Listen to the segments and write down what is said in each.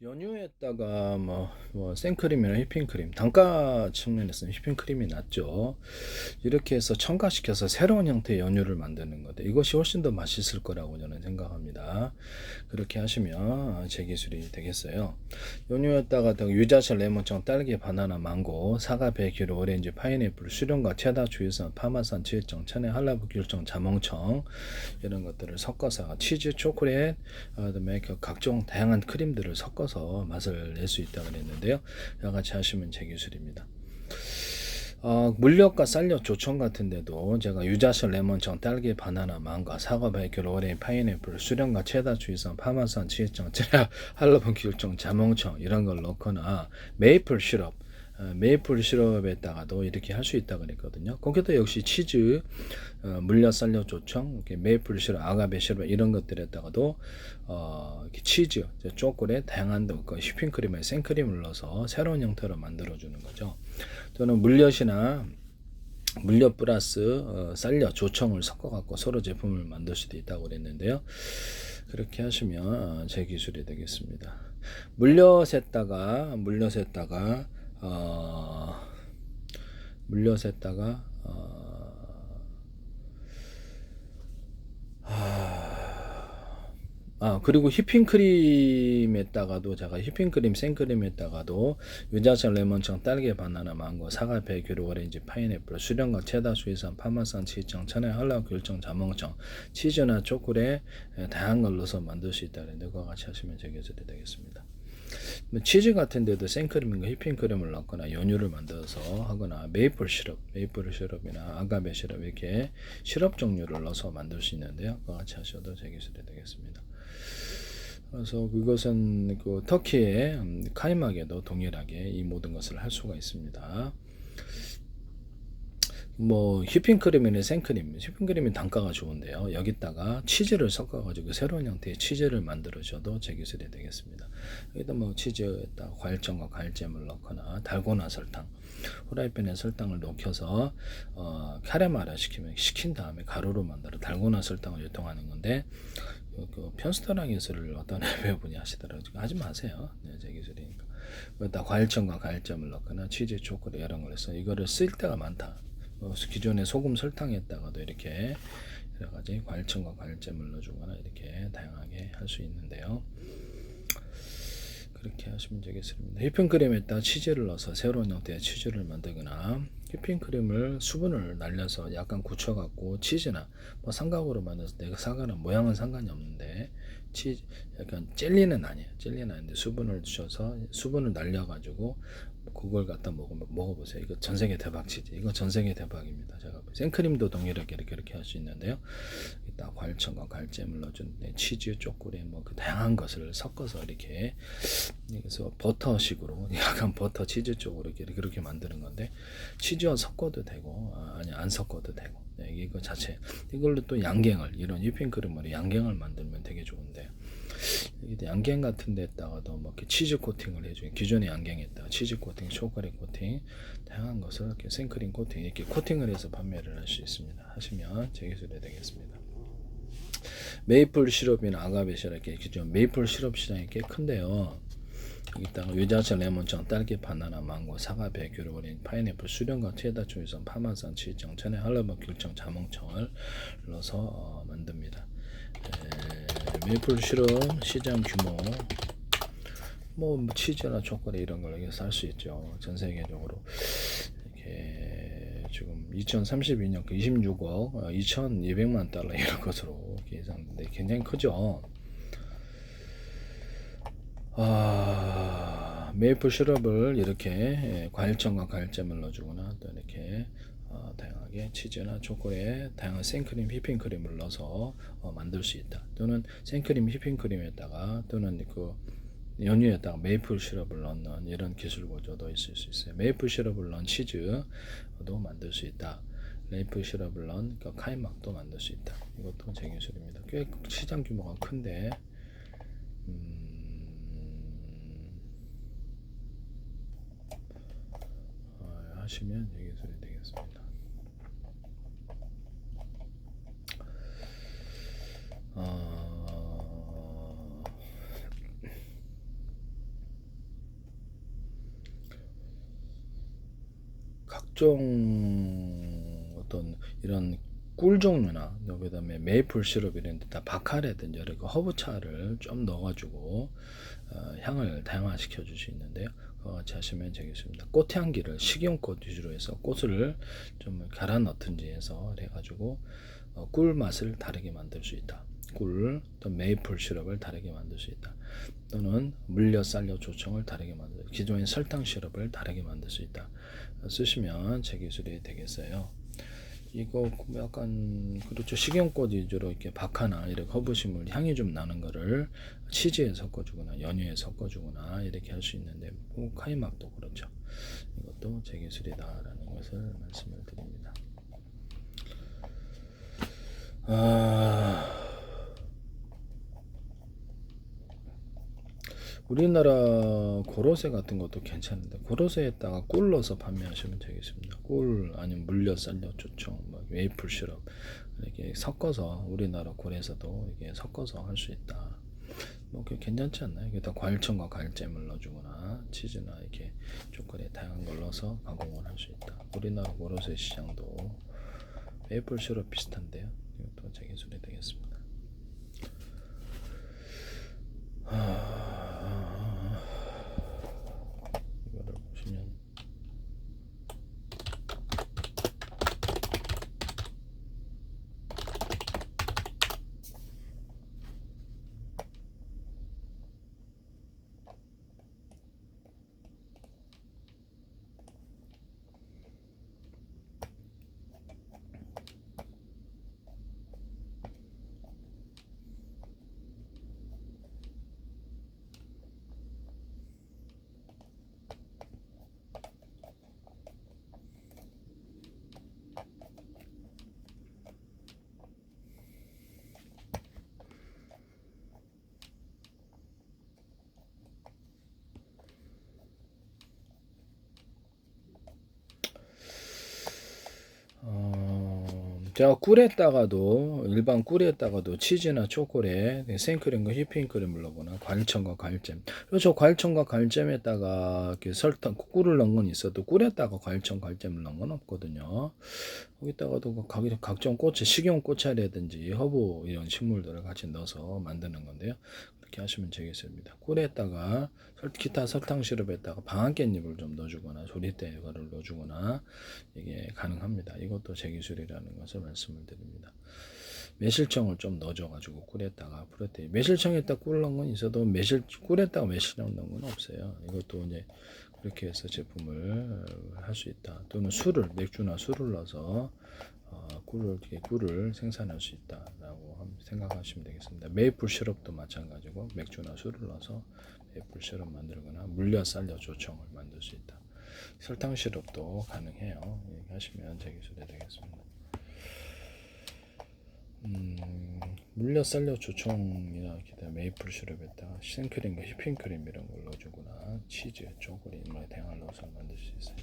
연유에다가 뭐 생크림이나 휘핑크림 단가 측면에서는 휘핑크림이 낫죠. 이렇게 해서 첨가시켜서 새로운 형태의 연유를 만드는 건데 이것이 훨씬 더 맛있을 거라고 저는 생각합니다. 그렇게 하시면 제 기술이 되겠어요. 연유에다가 유자차, 레몬청, 딸기, 바나나, 망고, 사과, 베이큐르, 오렌지, 파인애플, 수령과 체다, 주유산, 파마산, 지읒정, 천연, 한라부, 귤청, 자몽청 이런 것들을 섞어서 치즈, 초콜릿, 그다음에 각종 다양한 크림들을 섞어서 맛을 낼 수 있다고 그랬는데요. 여러 가지 하시면 제 기술입니다. 물엿과 쌀엿, 조청 같은데도 제가 유자차, 레몬청, 딸기, 바나나, 망고, 사과, 바이큐, 오렌지, 파인애플, 수령과 체다, 주의성, 파마산, 지읒정, 한라봉, 귤청, 자몽청 이런 걸 넣거나 메이플 시럽, 메이플 시럽에다가도 이렇게 할 수 있다고 그랬거든요. 거기도 역시 치즈, 물엿, 쌀엿, 조청, 메이플 시럽, 아가베 시럽 이런 것들에다가도 치즈, 초콜릿, 다양한 휘핑크림에 생크림을 넣어서 새로운 형태로 만들어주는 거죠. 또는 물엿이나 물엿 플러스 쌀엿, 조청을 섞어갖고 서로 제품을 만들 수도 있다고 그랬는데요. 그렇게 하시면 제 기술이 되겠습니다. 물엿에다가 물엿에다가 그리고 휘핑크림에다가도 제가 휘핑크림, 생크림에다가도 유자차, 레몬청, 딸기, 바나나, 망고, 사과, 베이큐르, 오렌지, 파인애플, 수령과 체다, 수이산, 파마산, 치청, 천연, 한라, 귤청, 자몽청, 치즈나 초콜릿 다양한 걸 넣어서 만들 수 있다는데 그와 같이 하시면 제 기술이 되겠습니다. 치즈 같은 데도 생크림과 휘핑크림을 넣거나 연유를 만들어서 하거나 메이플 시럽이나 아가베 시럽 이렇게 시럽 종류를 넣어서 만들 수 있는데요. 그와 같이 하셔도 제 기술이 되겠습니다. 그래서 그것은 터키의 카이막에도 동일하게 이 모든 것을 할 수가 있습니다. 휘핑크림이나 생크림, 휘핑크림이 단가가 좋은데요. 여기다가 치즈를 섞어가지고 새로운 형태의 치즈를 만들어줘도 제 기술이 되겠습니다. 여기다 치즈에다 과일청과 과일잼을 넣거나 달고나 설탕, 후라이팬에 설탕을 녹여서 카레마를 시킨 다음에 가루로 만들어 달고나 설탕을 유통하는 건데 편스토랑에서를 어떤 배우분이 하시더라고요. 하지 마세요. 네, 제 기술이니까. 여기다 과일청과 과일잼을 넣거나 치즈, 초콜릿 이런 걸 해서 이거를 쓸 때가 많다. 기존의 소금 설탕에다가도 이렇게 여러 가지 과일청과 과일잼을 넣어주거나 이렇게 다양하게 할 수 있는데요. 그렇게 하시면 되겠습니다. 휘핑크림에다 치즈를 넣어서 새로운 형태의 치즈를 만들거나 휘핑크림을 수분을 날려서 약간 굳혀갖고 치즈나 삼각으로 만들어서 내가 사과는 모양은 상관이 없는데 약간 젤리는 아니에요. 젤리는 아닌데 수분을 주셔서 수분을 날려가지고 그걸 갖다 먹어보세요. 이거 전세계 대박치지. 이거 전세계 대박입니다. 제가 생크림도 동일하게 이렇게 할 수 있는데요. 이따 과일청과 과일잼을 넣어주는데 치즈, 초콜릿 그 다양한 것을 섞어서 이렇게 그래서 버터식으로 약간 버터 치즈 쪽으로 그렇게 만드는 건데 치즈와 섞어도 되고 아니 안 섞어도 되고 이거 자체 이걸로 또 양갱을 이런 휘핑크림으로 양갱을 만들면 되게 좋은데 양갱 같은 데다가도 이렇게 치즈 코팅을 해줘요. 기존의 양갱에다가 치즈 코팅, 초콜릿 코팅 다양한 것을 이렇게 생크림 코팅 이렇게 코팅을 해서 판매를 할 수 있습니다. 하시면 제 기술이 되겠습니다. 메이플 시럽이나 아가베 시럽 이렇게 기존 메이플 시럽 시장이 꽤 큰데요. 여기다가 유자차, 레몬청, 딸기, 바나나, 망고, 사과, 베이큐르, 오렌지, 파인애플, 수령과 체다, 조이선, 파마산, 치청, 천연, 한라봉, 귤청, 자몽청을 넣어서 만듭니다. 메이플 시럽 시장 규모 치즈나 초콜릿 이런 걸 여기서 살 수 있죠. 전 세계적으로 이렇게 지금 2032년 26억 2,200만 달러 이런 것으로 계산되는데 굉장히 크죠. 메이플 시럽을 이렇게 과일청과 과일잼을 넣어주거나 또 이렇게 다양하게 치즈나 초콜릿, 다양한 생크림, 휘핑크림을 넣어서 만들 수 있다. 또는 생크림, 휘핑크림에다가 또는 연유에다가 메이플 시럽을 넣는 이런 기술 구조도 있을 수 있어요. 메이플 시럽을 넣은 치즈도 만들 수 있다. 메이플 시럽을 넣은 카이막도 만들 수 있다. 이것도 제 기술입니다. 꽤 시장 규모가 큰데 하시면 제 기술이 되겠습니다. 각종 어떤 이런 꿀 종류나 그다음에 메이플 시럽 이런 데다 바카라든지 여러 그 허브차를 좀 넣어가지고 향을 다양화시켜 줄 수 있는데요. 같이 하시면 되겠습니다. 꽃향기를 식용꽃 위주로 해서 꽃을 좀 갈아 넣든지 해서 해가지고 꿀 맛을 다르게 만들 수 있다. 꿀, 또 메이플 시럽을 다르게 만들 수 있다. 또는 물엿, 쌀엿, 조청을 다르게 만들, 기존의 설탕 시럽을 다르게 만들 수 있다. 쓰시면 제 기술이 되겠어요. 이거 약간 그렇죠. 식용꽃 위주로 이렇게 박하나 이렇게 허브식물 향이 좀 나는 거를 치즈에 섞어주거나 연유에 섞어주거나 이렇게 할 수 있는데 카이막도 그렇죠. 이것도 제 기술이다라는 것을 말씀을 드립니다. 우리나라 고로쇠 같은 것도 괜찮은데 고로쇠에다가 꿀 넣어서 판매하시면 되겠습니다. 꿀 아니면 물엿, 쌀엿, 조청, 메이플 시럽 이렇게 섞어서 우리나라 꿀에서도 이게 섞어서 할 수 있다. 그게 괜찮지 않나요? 여기다 과일청과 과일잼을 넣어주거나 치즈나 이렇게 초콜릿 다양한 걸 넣어서 가공을 할 수 있다. 우리나라 고로쇠 시장도 메이플 시럽 비슷한데요. 이것도 제 기술이 되겠습니다. 이거를 보시면 제가 꿀에다가도 일반 꿀에다가도 치즈나 초콜릿, 생크림과 휘핑크림을 넣거나 과일청과 과일잼. 그렇죠. 과일청과 과일잼에다가 이렇게 설탕, 꿀을 넣은 건 있어도 꿀에다가 과일청, 과일잼을 넣은 건 없거든요. 거기다가도 각종 꽃, 식용 꽃차라든지 허브 이런 식물들을 같이 넣어서 만드는 건데요. 그렇게 하시면 되겠습니다. 꿀에다가 기타 설탕 시럽에다가 방앗깻잎을 좀 넣어주거나 조리대를 넣어주거나 이게 가능합니다. 이것도 제 기술이라는 것을 말씀을 드립니다. 매실청을 좀 넣어줘가지고 꿀에다가 프로테인 매실청에다 꿀 넣은 건 있어도 꿀에다가 매실청 넣은 건 없어요. 이것도 이제 그렇게 해서 제품을 할 수 있다. 또는 맥주나 술을 넣어서 꿀을 생산할 수 있다라고 생각하시면 되겠습니다. 메이플 시럽도 마찬가지고 맥주나 술을 넣어서 메이플 시럽 만들거나 물엿, 쌀엿, 조청을 만들 수 있다. 설탕 시럽도 가능해요. 이렇게 하시면 제 기술이 되겠습니다. 물엿, 쌀엿, 조청이나 기타 메이플 시럽에다가 생크림과 휘핑크림 이런 걸 넣어주거나 치즈, 초콜릿 이런 다양한 넣어서 만들 수 있어요.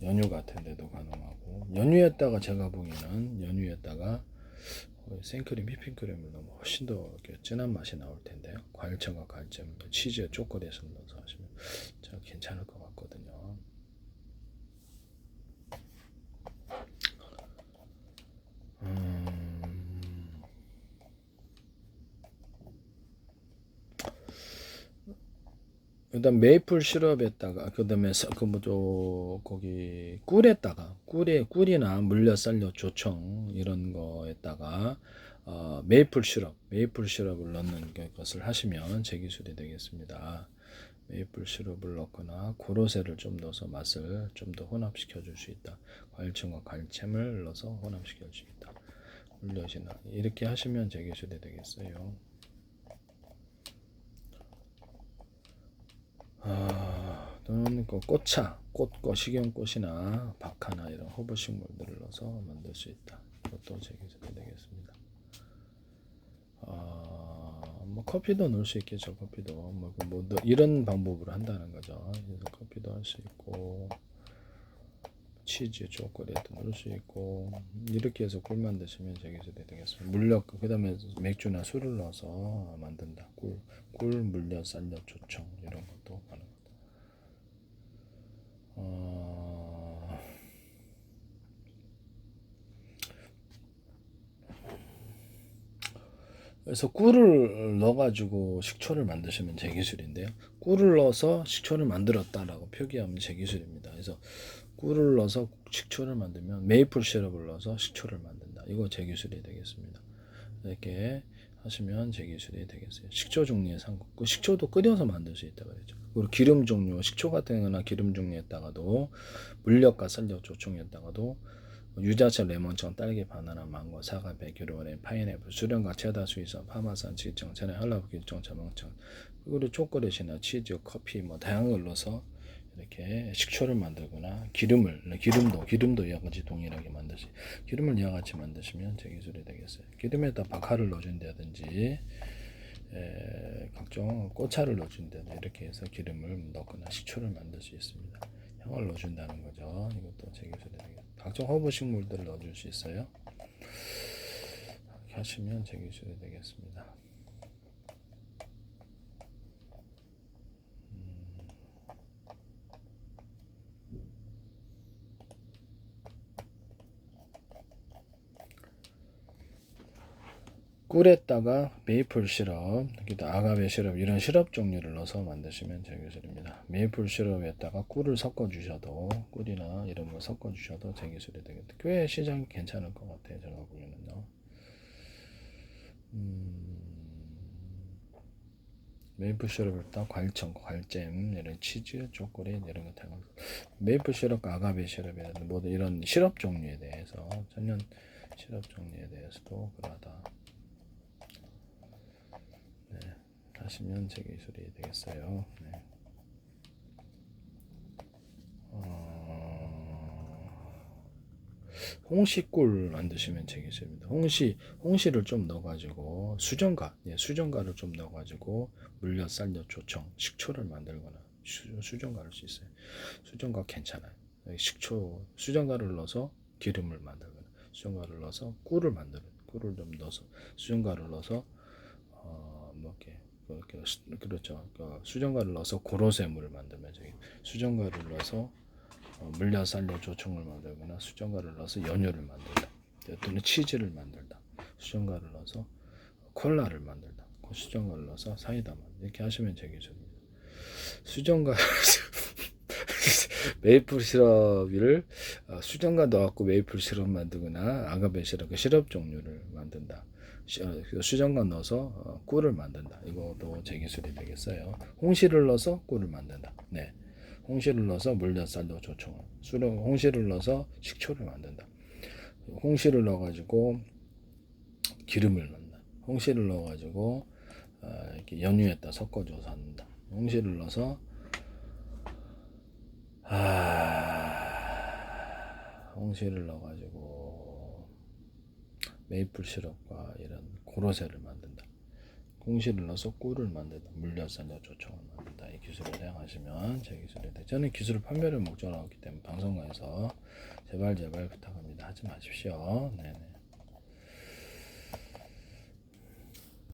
연유 같은 데도 가능하고 연유에다가 제가 보기에는 연유에다가 생크림, 휘핑크림을 넣으면 훨씬 더 이렇게 진한 맛이 나올 텐데요. 과일청과 과일잼, 치즈, 초콜릿을 넣어서 하시면 괜찮을 것 같거든요. 그다음 메이플 시럽에다가 그다음에 거기 꿀이나 물엿, 쌀엿, 조청 이런 거에다가 메이플 시럽을 넣는 것을 하시면 제 기술이 되겠습니다. 메이플 시럽을 넣거나 고로쇠를 좀 넣어서 맛을 좀 더 혼합시켜 줄 수 있다. 과일청과 과일잼을 넣어서 혼합시켜 줄 수 있다. 물엿이나 이렇게 하시면 제 기술이 되겠어요. 또는 식용꽃이나 박하나 이런 허브식물들을 넣어서 만들 수 있다. 이것도 제 기술이 되겠습니다. 커피도 넣을 수 있겠죠. 커피도 이런 방법으로 한다는 거죠. 그래서 커피도 할 수 있고 치즈, 초콜릿도 넣을 수 있고 이렇게 해서 꿀 만드시면 제 기술이 되겠습니다. 물엿 그다음에 맥주나 술을 넣어서 만든다. 꿀, 물엿, 쌀엿, 조청 이런 것도 가능합니다. 그래서 꿀을 넣어가지고 식초를 만드시면 제 기술인데요. 꿀을 넣어서 식초를 만들었다라고 표기하면 제 기술입니다. 그래서 꿀을 넣어서 식초를 만들면 메이플 시럽을 넣어서 식초를 만든다. 이거 제 기술이 되겠습니다. 이렇게 하시면 제 기술이 되겠어요. 식초 종류의 삼국. 그 식초도 끓여서 만들 수 있다고 그랬죠. 그리고 기름 종류, 식초 같은 거나 기름 종류에다가도 물엿과 쌀엿 조청에다가도 유자차, 레몬청, 딸기, 바나나, 망고, 사과, 백유로, 오렌, 파인애플, 수령과 체다, 수이성, 파마산, 지청, 체내, 한라부, 길청, 자망청, 그리고 초콜릿이나 치즈, 커피 뭐 다양한 걸 넣어서 이렇게 식초를 만들거나 기름도 이와 같이 동일하게 만드시 기름을 이와 같이 만드시면 제 기술이 되겠어요. 기름에다 박하를 넣어준다든지 각종 꽃차를 넣어준다든지 이렇게 해서 기름을 넣거나 식초를 만들 수 있습니다. 향을 넣어준다는 거죠. 이것도 제 기술이 되겠습니다. 각종 허브 식물들을 넣어줄 수 있어요. 이렇게 하시면 제 기술이 되겠습니다. 꿀에다가 메이플 시럽, 아가베 시럽 이런 시럽 종류를 넣어서 만드시면 제 기술입니다. 메이플 시럽에다가 꿀을 섞어 주셔도 꿀이나 이런 거 섞어 주셔도 제 기술이 되겠다. 꽤 시장이 괜찮을 것 같아요. 제가 보기에는요. 메이플 시럽에다 괄청, 괄잼, 이런 치즈, 초콜릿 이런 거 다. 메이플 시럽과 아가베 시럽에 모두 이런 시럽 종류에 대해서 천연 시럽 종류에 대해서도 그러하다. 네, 하시면 제 기술이 되겠어요. 네. 홍시꿀 만드시면 제 기술입니다. 홍시를 좀 넣어가지고 수정가를 좀 넣어가지고 물엿, 쌀엿, 조청, 식초를 만들거나 수정가를 수 있어요. 수정가 괜찮아요. 수정가를 넣어서 기름을 만들거나 수정가를 넣어서 꿀을 좀 넣어서 수정가를 넣어서 그렇죠. 수정가를 넣어서 고로쇠물을 만들면 수정가를 넣어서 물엿, 쌀엿, 조청을 만들거나 수정가를 넣어서 연유를 만들다. 또는 치즈를 만들다. 수정가를 넣어서 콜라를 만들다. 수정가를 넣어서 사이다 만들다. 이렇게 하시면 제 기술입니다. 수정가 메이플 시럽을 수정가 넣어갖고 메이플 시럽 만들거나 아가베 시럽, 그 시럽 종류를 만든다. 수정가 넣어서 꿀을 만든다. 이것도 제 기술이 되겠어요. 홍시를 넣어서 꿀을 만든다. 네. 홍시를 넣어서 물엿, 쌀도 조청. 홍시를 넣어서 식초를 만든다. 홍시를 넣어가지고 기름을 넣는다. 홍시를 넣어가지고 이렇게 연유에다 섞어줘서 한다. 홍시를 넣어서 홍시를 넣어가지고 메이플 시럽과 이런 고로쇠를 만든다. 홍시를 넣어서 꿀을 만든다. 물엿, 쌀엿, 조청을 만든다. 이 기술을 사용하시면 제 기술이 돼. 저는 기술 판매를 목적으로 하기 때문에 방송국에서 제발 부탁합니다. 하지 마십시오. 네네.